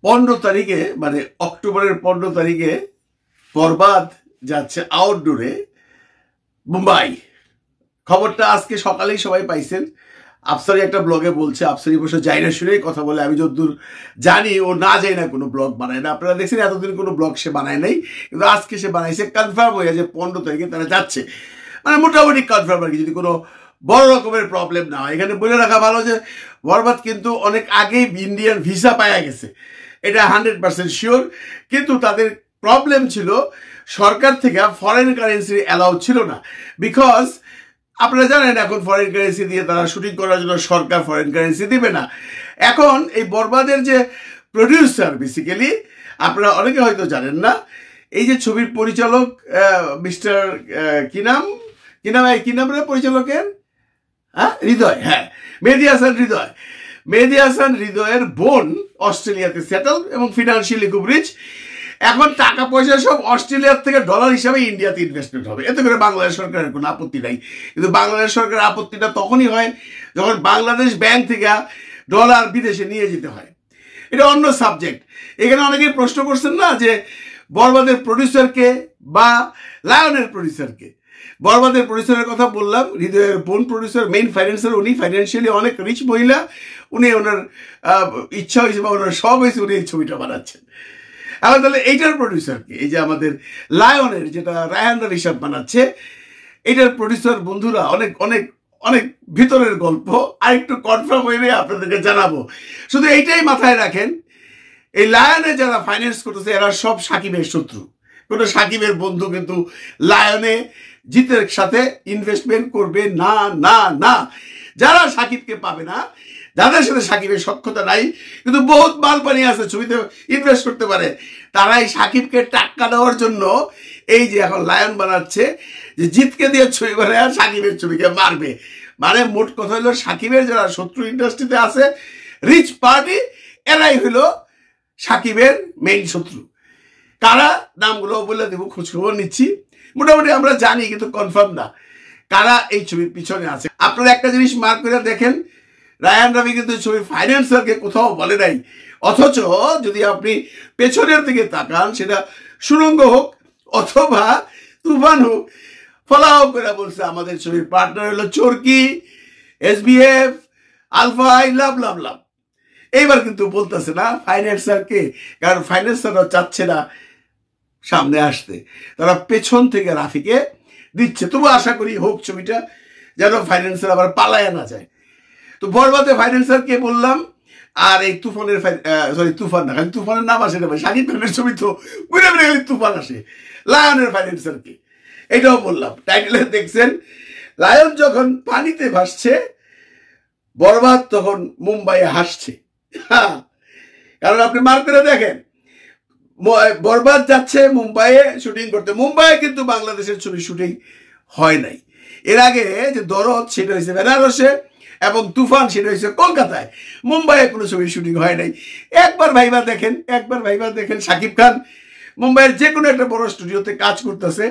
15 তারিখে মানে অক্টোবরের 15 তারিখে বরবাদ যাচ্ছে আউটডোরে মুম্বাই। খবরটা আজকে সকালেই সবাই পাইছেন। আফসারি একটা ব্লগে বলছে, আফসারি বসে যাই না শুনেই কথা বলে। আমি যতদূর জানি ও না যাই না কোনো ব্লগ বানায় না। আপনারা দেখছেন এতদিন কোনো ব্লগ সে বানায় নাই, কিন্তু আজকে সে বানাইছে। কনফার্ম হয়ে যে 15 তারিখে তারা যাচ্ছে, মানে মোটামুটি কনফার্ম আর কি, যদি কোনো বড় রকমের প্রবলেম না হয়। এখানে বলে রাখা ভালো যে বরবাদ কিন্তু অনেক আগেই ইন্ডিয়ান ভিসা পাওয়া গেছে, এটা 100% শিওর। কিন্তু তাদের প্রবলেম ছিল সরকার থেকে ফরেন কারেন্সি অ্যালাউ ছিল না, বিকজ আপনারা জানেন এখন ফরেন কারেন্সি দিয়ে তারা শুটিং করার জন্য সরকার ফরেন কারেন্সি দিবে না। এখন এই বরবাদের যে প্রডিউসার, বেসিক্যালি আপনারা অনেকে হয়তো জানেন না, এই যে ছবির পরিচালক মিস্টার কি নাম রে পরিচালকের, হৃদয়, মেহেদী হাসান হৃদয়ের বোন অস্ট্রেলিয়াতে সেটেল এবং ফিনান্সিয়ালি খুব রিচ। এখন টাকা পয়সা সব অস্ট্রেলিয়ার থেকে ডলার হিসাবে ইন্ডিয়াতে ইনভেস্টমেন্ট হবে, এতে করে বাংলাদেশ সরকারের কোনো আপত্তি নাই। কিন্তু বাংলাদেশ সরকারের আপত্তিটা তখনই হয় যখন বাংলাদেশ ব্যাংক থেকে ডলার বিদেশে নিয়ে যেতে হয়। এটা অন্য সাবজেক্ট। এখানে অনেকেই প্রশ্ন করছেন না যে বরবাদের প্রডিউসারকে বা লায়নের প্রডিউসারকে। বরবাদের প্রডিউসারের কথা বললাম, হৃদয়ের বোন প্রডিউসার, মেইন ফাইন্যান্সার উনি, ফাইন্যান্সিয়ালি অনেক রিচ মহিলা উনি। ওনার ইচ্ছা হয়েছে বা ওনার সব হয়েছে উনি এই ছবিটা বানাচ্ছেন। এখন তাহলে এইটার প্রডিউসারকে, এই যে আমাদের লায়নের যেটা রায়হান রাফি সাহেব বানাচ্ছে, এইটার প্রডিউসার বন্ধুরা অনেক অনেক অনেক ভিতরের গল্প, আর একটু কনফার্ম হইলে আপনাদেরকে জানাবো। শুধু এইটাই মাথায় রাখেন, এই লায়নে যারা ফাইন্যান্স করতেছে এরা সব সাকিবের শত্রু। কোনো সাকিবের বন্ধু কিন্তু লায়নে জিতের সাথে ইনভেস্টমেন্ট করবে না না না। যারা সাকিবকে পাবে না, যাদের সাথে সাকিবের সক্ষতা নাই কিন্তু বহুত মাল পানি আছে, ছবিতে ইনভেস্ট করতে পারে, তারাই সাকিবকে টাক্কা দেওয়ার জন্য এই যে এখন লায়ন বানাচ্ছে যে জিতকে দিয়ে ছবি বানায় আর সাকিবের ছবিকে মারবে। মানে মোট কথা হলো সাকিবের যারা শত্রু ইন্ডাস্ট্রিতে আছে, রিচ পার্টি, এরাই হলো সাকিবের মেইন শত্রু। কারা, নামগুলো বলে দেবো, খোঁজখবর নিচ্ছি। মোটামুটি আমরা জানি কিন্তু কনফার্ম না কারা এই ছবির পিছনে আছে। আপনারা একটা জিনিস মার্ক করে দেখেন, রায়হান রাফি কিন্তু ছবির ফাইন্যান্সারকে কোথাও বলে নাই, অথচ যদি আপনি পেছনের দিকে তাকান, সেটা সুরঙ্গ হোক অথবা তুফান হোক, ফলাও করে বলছে আমাদের ছবির পার্টনার হলো চরকি, SBF, আলফা, লাভ লাভ লাভ। এইবার কিন্তু বলতেছে না ফাইন্যান্সারকে, কারণ ফাইন্যান্সাররা চাচ্ছে না সামনে আসতে, তারা পেছন থেকে রাফিকে দিচ্ছে। তবু আশা করি হোক ছবিটা, যেন ফাইন্যান্সার আবার পালায় না যায়। তো বরবাদে ফাইন্যান্সারকে বললাম, আর এই তুফানের তুফান না, খালি তুফানের নাম আসে না ভাই, শাকিব খানের ছবি তো বুঝে বুঝে খালি তুফান আসে। লায়নের ফাইন্যান্সারকে এটাও বললাম। টাইটেলে দেখছেন, লায়ন যখন পানিতে ভাসছে, বরবাদ তখন মুম্বাইয়ে হাসছে। কারণ আপনি মার্ক করে দেখেন, বরবাদ যাচ্ছে মুম্বাইয়ে শুটিং করতে। মুম্বাইয়ে কিন্তু বাংলাদেশের ছবি শুটিং হয় নাই। এর আগে যে দরদ সেটা হয়েছে বেনারসে, এবং তুফান সেটা হয়েছে কলকাতায়। মুম্বাইয়ে কোনো ছবির শুটিং হয় নাই। একবার ভাইবা দেখেন শাকিব খান মুম্বাইয়ের যে কোনো একটা বড় স্টুডিওতে কাজ করতেছে,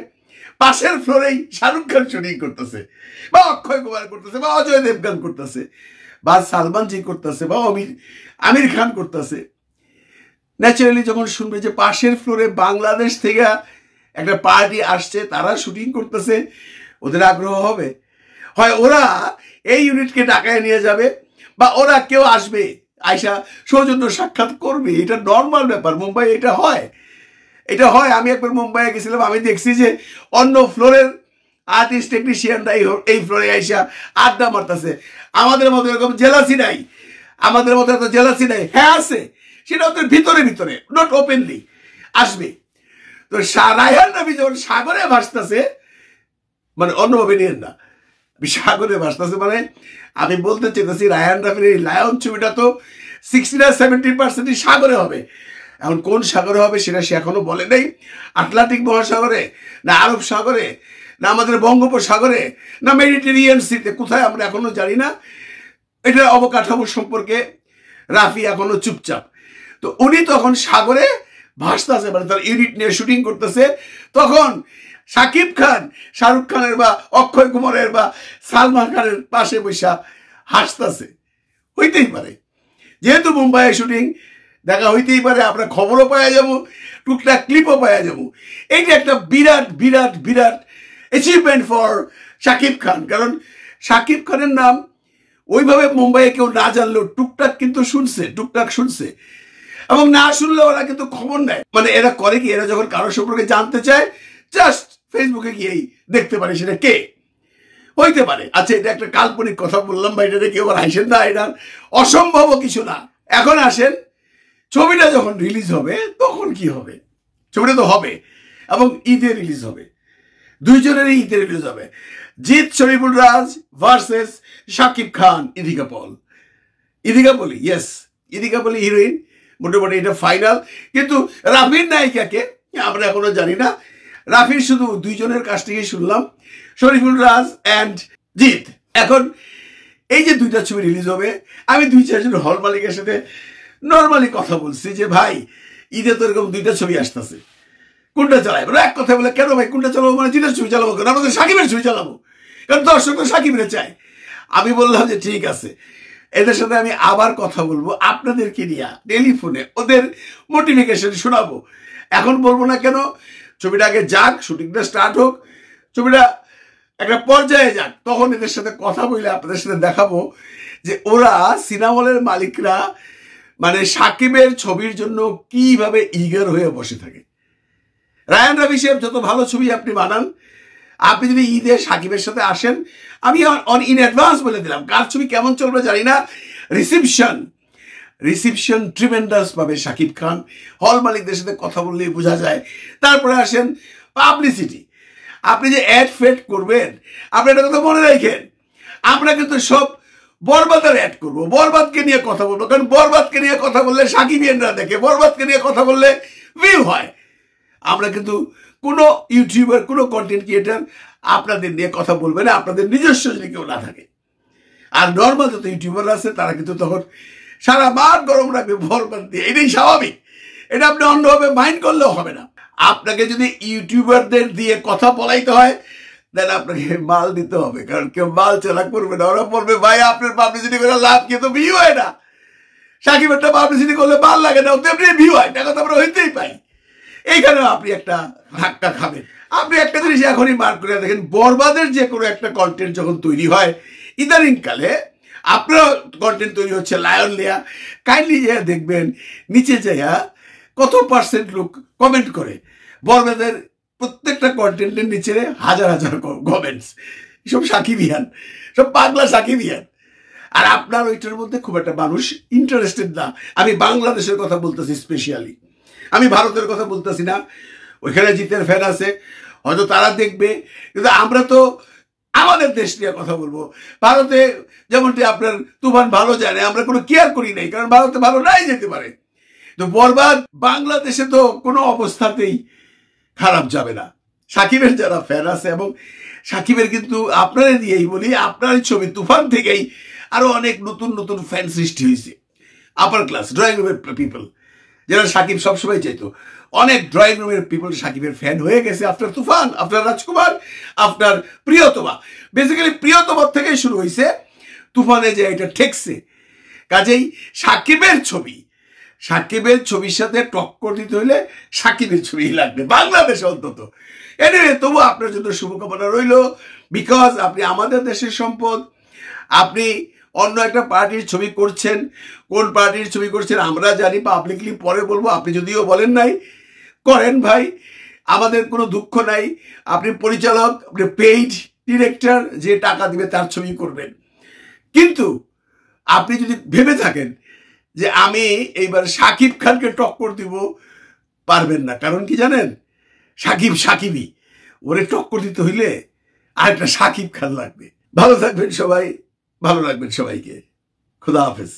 পাশের ফ্লোরেই শাহরুখ খান শুটিং করতেছে, বা অক্ষয় কুমার করতেছে, বা অজয় দেবগান করতেছে, বা সালমান জি করতেছে, বা আমির খান করতেছে। ন্যাচারালি যখন শুনবে যে পাশের ফ্লোরে বাংলাদেশ থেকে একটা পার্টি আসছে, তারা শুটিং করতেছে, ওদের আগ্রহ হবে। হয় ওরা এই ইউনিটকে ঢাকায় নিয়ে যাবে, বা ওরা কেউ আসবে আয়সা সৌজন্য সাক্ষাৎ করবে। এটা নর্মাল ব্যাপার, মুম্বাই এটা হয়। আমি একবার মুম্বাইয়ে গেছিলাম, আমি দেখছি যে অন্য ফ্লোরের আর্টিস্ট টেকনিশিয়ানরা এই ফ্লোরে আইসা আড্ডা মারতেছে। আমাদের মতো এরকম জেলাসি নাই, হ্যাঁ আছে, সেটা ওদের ভিতরে নট ওপেনলি আসবে। তো রায়হান রাফি যখন সাগরে ভাসতেছে, মানে অন্যভাবে নিয়েন না, সাগরে ভাসতেছে, মানে আমি বলতে চাইতেছি রায়হান রাফির এই লায়ন ছবিটা তো 60-70% সাগরে হবে। এখন কোন সাগরে হবে সেটা সে এখনো বলে নেই। আটলান্টিক মহাসাগরে, না আরব সাগরে, না আমাদের বঙ্গোপসাগরে, না মেডিটেরিয়ান সিতে, কোথায় আমরা এখনো জানি না। এটা অবকাঠামো সম্পর্কে রাফি এখনো চুপচাপ। তো উনি তখন সাগরে ভাসতেছে, মানে তার ইউনিট নিয়ে শুটিং করতেছে, তখন শাকিব খান শাহরুখ খানের বা অক্ষয় কুমারের বা সালমান খানের পাশে বসে হাসতেছে। হইতেই পারে, যেহেতু মুম্বাইয়ে শুটিং, দেখা হইতেই পারে, আমরা খবরও পাওয়া যাবো, টুকটাক ক্লিপও পাওয়া যাবো। এইটা একটা বিরাট বিরাট বিরাট অ্যাচিভমেন্ট ফর শাকিব খান। কারণ শাকিব খানের নাম ওইভাবে মুম্বাইয়ে কেউ না জানলেও টুকটাক কিন্তু শুনছে, টুকটাক শুনছে, এবং না শুনলে ওরা কিন্তু খবর নেয়। মানে এরা করে কি, এরা যখন কারো সম্পর্কে জানতে চায় জাস্ট ফেসবুকে গিয়েই দেখতে পারে সেটা কে হইতে পারে। আচ্ছা, এটা একটা কাল্পনিক কথা বললাম বা এটা কেউ আবার আইসেন না, এটা অসম্ভব কিছু না। এখন আসেন, ছবিটা যখন রিলিজ হবে তখন কি হবে? ছবিটা তো হবে এবং ঈদে রিলিজ হবে, দুইজনেরই ঈদে রিলিজ হবে। জিৎ শরীফুল রাজ ভার্সেস শাকিব খান, ইদিকা পল। ইদিকা পলি, ইয়েস, ইদিকা পলি হিরোইন, মোটামুটি এটা ফাইনাল। কিন্তু রাফির নায়িকাকে আমরা এখনো জানি না। রাফির শুধু দুইজনের কাছ থেকেই শুনলাম, শরীফুল রাজ অ্যান্ড জিৎ। এখন এই যে দুইটা ছবি রিলিজ হবে, আমি 2-4 জন হল মালিকের সাথে নর্মালি কথা বলছি যে ভাই ঈদে তো এরকম দুইটা ছবি আসতেছে, কোনটা চালাই? এক কথা বলে, কেন ভাই কোনটা চালাবো? মানে জিতের ছবি চালাবো কেন? আমাদের সাকিবের ছবি চালাবো, কারণ দর্শক তো সাকিবের চাই। আমি বললাম যে ঠিক আছে, এদের সাথে আমি আবার কথা বলবো, আপনাদেরকে নিয়ে টেলিফোনে ওদের মোটিফিকেশন শোনাবো। এখন বলবো না কেন, ছবিটা আগে যাক, শুটিংটা স্টার্ট হোক, ছবিটা একটা পর্যায়ে যাক, তখন এদের সাথে কথা বলে আপনাদের সাথে দেখাবো যে ওরা সিনেমা হলের মালিকরা মানে সাকিবের ছবির জন্য কিভাবে ইগার হয়ে বসে থাকে। রায়ান রবি সাহেব যত ভালো ছবি আপনি বানান, আপনি যদি ঈদে সাকিবের সাথে আসেন, আমি ইন অ্যাডভান্স বলে দিলাম কার ছবি কেমন চলবে জানি না। রিসিপশন ট্রিমেন্ডাস পাবে শাকিব খান। হল মালিকদের সাথে কথা বললেই বোঝা যায়। তারপরে আসেন পাবলিসিটি, আপনি যে অ্যাড ফেড করবেন, আপনি একটা কথা মনে রাখেন, আমরা কিন্তু সব বরবাদের অ্যাড করবো, বরবাদকে নিয়ে কথা বলবো, কারণ বরবাদকে নিয়ে কথা বললে সাকিবিয়ানরা দেখে, বরবাদকে নিয়ে কথা বললে ভিউ হয়। আমরা কিন্তু কোনো ইউটিউবার, কোনো কন্টেন্ট ক্রিয়েটার আপনাদের নিয়ে কথা বলবে না, আপনাদের নিজস্ব যদি কেউ না থাকে। আর নর্মাল যত ইউটিউবার আছে তারা কিন্তু তখন সারা মাঠ গরম রাখবে বরবাদ দিয়ে, এটাই স্বাভাবিক। এটা আপনি অন্যভাবে মাইন্ড করলেও হবে না। আপনাকে যদি ইউটিউবারদের দিয়ে কথা বলাইতে হয়, দেন আপনাকে মাল দিতে হবে, কারণ কেউ মাল চালাক করবে না। ওরা বলবে ভাই আপনার পাবলিসিটি করে লাভ কি, তো ভিউ হয় না। সাকিবেরটা পাবলিসিটি করলে মাল লাগে না, ওতে আপনি ভিউ হয়, টাকা তো আমরা হইতেই পাই। এইখানে আপনি একটা ধাক্কা খাবেন। আপনি একটা জিনিস এখনই মার্ক করে দেখেন, বরবাদের যে কোনো একটা কন্টেন্ট যখন তৈরি হয়, ইদানিং কালে আপনার কন্টেন্ট তৈরি হচ্ছে লায়ন লিয়া, কাইন্ডলি যাইয়া দেখবেন নিচে যাইয়া কত % লোক কমেন্ট করে। বরবাদের প্রত্যেকটা কন্টেন্টের নিচে হাজার হাজার কমেন্টস, সব সাকিবিয়ান, সব পাগলা সাকিবিয়ান। আর আপনার ওইটার মধ্যে খুব একটা মানুষ ইন্টারেস্টেড না। আমি বাংলাদেশের কথা বলতেছি স্পেশালি, আমি ভারতের কথা বলতেছি না। ওইখানে জিতের ফ্যান আছে, হয়তো তারা দেখবে, কিন্তু আমরা তো আমাদের দেশ নিয়ে কথা বলবো। ভারতে যেমনটি আপনার তুফান ভালো জানে, আমরা কোনো কেয়ার করি নাই, কারণ ভারতে ভালো নাই যেতে পারে। তো বরবাদ বাংলাদেশে তো কোনো অবস্থাতেই খারাপ যাবে না। সাকিবের যারা ফ্যান আছে, এবং সাকিবের কিন্তু আপনারা দিয়েই বলি, আপনার ছবি তুফান থেকেই আরো অনেক নতুন নতুন ফ্যান সৃষ্টি হয়েছে। আপার ক্লাস ড্রয়িং রুমের পিপল, যারা সাকিব সবসময় চাইতো, অনেক ড্রয়িং রুমের পিপল সাকিবের ফ্যান হয়ে গেছে আফটার তুফান, আফটার রাজকুমার, আফটার প্রিয়তমা। বেসিক্যালি প্রিয়তমার থেকেই শুরু হয়েছে, তুফানে যে এটা ঠেকছে। কাজেই সাকিবের ছবির সাথে টক্কর দিতে হইলে সাকিবের ছবি লাগবে বাংলাদেশে অন্তত। এনিওয়ে, তবু আপনার জন্য শুভকামনা রইল, বিকজ আপনি আমাদের দেশের সম্পদ। আপনি অন্য একটা পার্টির ছবি করছেন, কোন পার্টির ছবি করছেন আমরা জানি, পাবলিকলি পরে বলবো। আপনি যদিও বলেন নাই, করেন ভাই, আমাদের কোনো দুঃখ নাই। আপনি পরিচালক, আপনি পেইড ডিরেক্টর, যে টাকা দিবে তার ছবি করবেন। কিন্তু আপনি যদি ভেবে থাকেন যে আমি এইবার শাকিব খানকে টক্কর দিব, পারবেন না। কারণ কি জানেন, সাকিবই, ওরে টক্কর দিতে হইলে আরেকটা শাকিব খান লাগবে। ভালো থাকবেন সবাই, ভালো রাখবেন সবাইকে। খুদা হাফেজ।